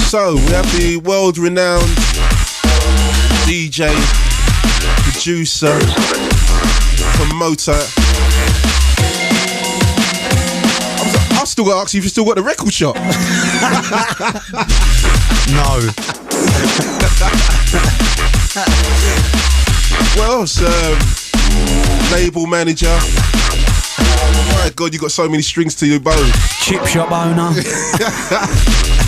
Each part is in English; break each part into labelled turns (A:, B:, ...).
A: So we have the world-renowned DJ, producer, promoter. I still got to ask you if you still got the record shop.
B: No.
A: What else? Label manager. My God, you got so many strings to your bow.
B: Chip shop owner.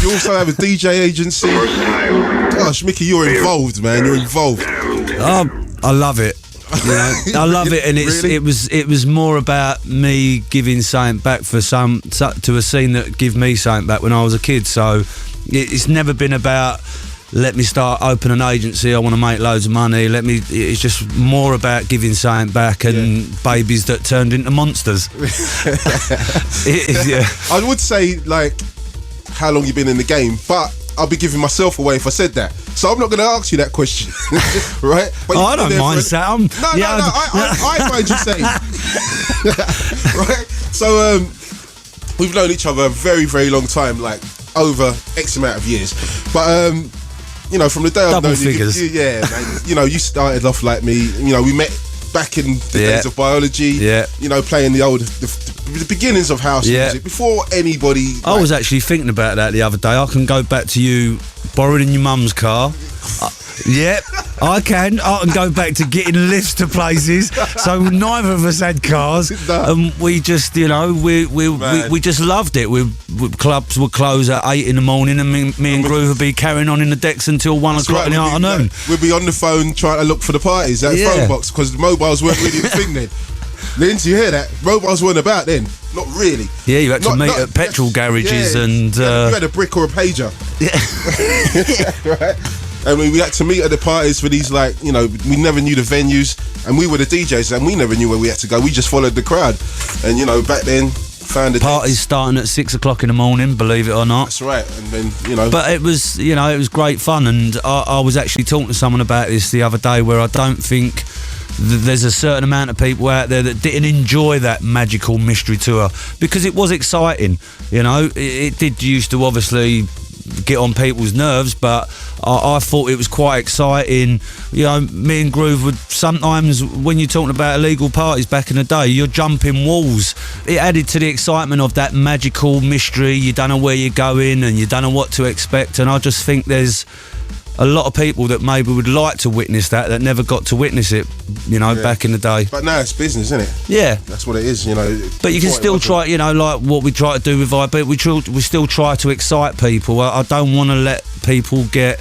A: You also have a DJ agency. Gosh, Mickey, you're involved, man. You're involved.
B: I love it. You know, I love it, and
A: Really?
B: it was more about me giving something back to a scene that gave me something back when I was a kid. So it's never been about let me start open an agency. I want to make loads of money. It's just more about giving something back and babies that turned into monsters. Yeah.
A: I would say like how long you been in the game, but I'll be giving myself away if I said that. So I'm not going to ask you that question, right? But
B: I don't mind that.
A: I find you saying. Right? So we've known each other a very, very long time, like over X amount of years. But you know, from the day I've known
B: figures.
A: you, yeah, man. You know, you started off like me. You know, we met back in the days of biology.
B: Yeah.
A: You know, playing the beginnings of house music before anybody.
B: I was actually thinking about that the other day. I can go back to you borrowing your mum's car. Yep, I can go back to getting lifts to places. So neither of us had cars, and we just, you know, we just loved it. Clubs would close at 8 in the morning, and me and Groove would be carrying on in the decks until 1 o'clock in the afternoon.
A: We'd be on the phone trying to look for the parties at the phone box because the mobiles weren't really the thing then. Lindsay, you hear that? Mobiles weren't about then. Not really.
B: Yeah, you had to meet at petrol garages and...
A: you had a brick or a pager.
B: Yeah.
A: Right? And we had to meet at the parties for these, like, you know, we never knew the venues, and we were the DJs, and we never knew where we had to go. We just followed the crowd. And, you know, back then, found the
B: parties starting at 6 o'clock in the morning, believe it or not.
A: That's right. And then, you know...
B: But it was, you know, it was great fun, and I was actually talking to someone about this the other day, where I don't think... There's a certain amount of people out there that didn't enjoy that magical mystery tour because it was exciting, you know. It did used to obviously get on people's nerves, but I thought it was quite exciting. You know, me and Groove would sometimes, when you're talking about illegal parties back in the day, you're jumping walls. It added to the excitement of that magical mystery. You don't know where you're going and you don't know what to expect, and I just think there's a lot of people that maybe would like to witness that never got to witness it, you know, back in the day.
A: But now it's business, isn't it?
B: Yeah.
A: That's what it is, you know.
B: But you can still try, you know, like what we try to do with IB, we still try to excite people. I don't want to let people get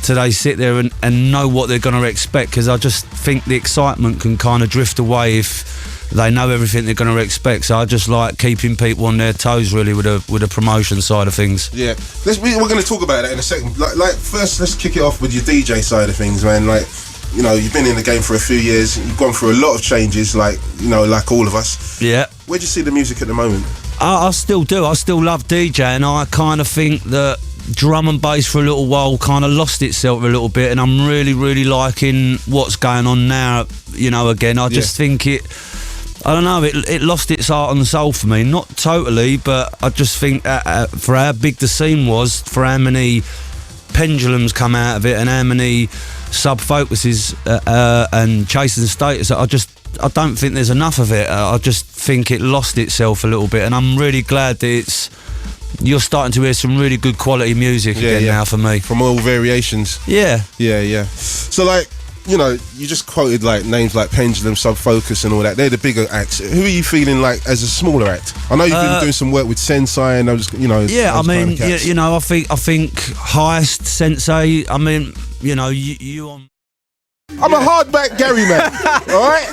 B: to sit there and know what they're going to expect, because I just think the excitement can kind of drift away if they know everything they're going to expect. So I just like keeping people on their toes, really, with a promotion side of things.
A: Yeah, we're going to talk about that in a second. Like first, let's kick it off with your DJ side of things, man. Like, you know, you've been in the game for a few years. You've gone through a lot of changes, like, you know, like all of us.
B: Yeah.
A: Where do you see the music at the moment?
B: I still do. I still love DJing. I kind of think that drum and bass for a little while kind of lost itself a little bit, and I'm really, really liking what's going on now, you know, again. I just think I don't know, it lost its heart and soul for me. Not totally, but I just think for how big the scene was, for how many pendulums come out of it and how many sub-focuses and chasing status, I don't think there's enough of it. I just think it lost itself a little bit, and I'm really glad that you're starting to hear some really good quality music again now for me.
A: From all variations.
B: Yeah.
A: Yeah. So, like, you know, you just quoted like names like Pendulum, Sub-Focus and all that. They're the bigger acts. Who are you feeling like as a smaller act? I know you've been doing some work with Sensei and those, you know.
B: Yeah, I mean, you know, I think Heist, Sensei, I mean, you know, you on...
A: I'm a hardback Gary, man. All right?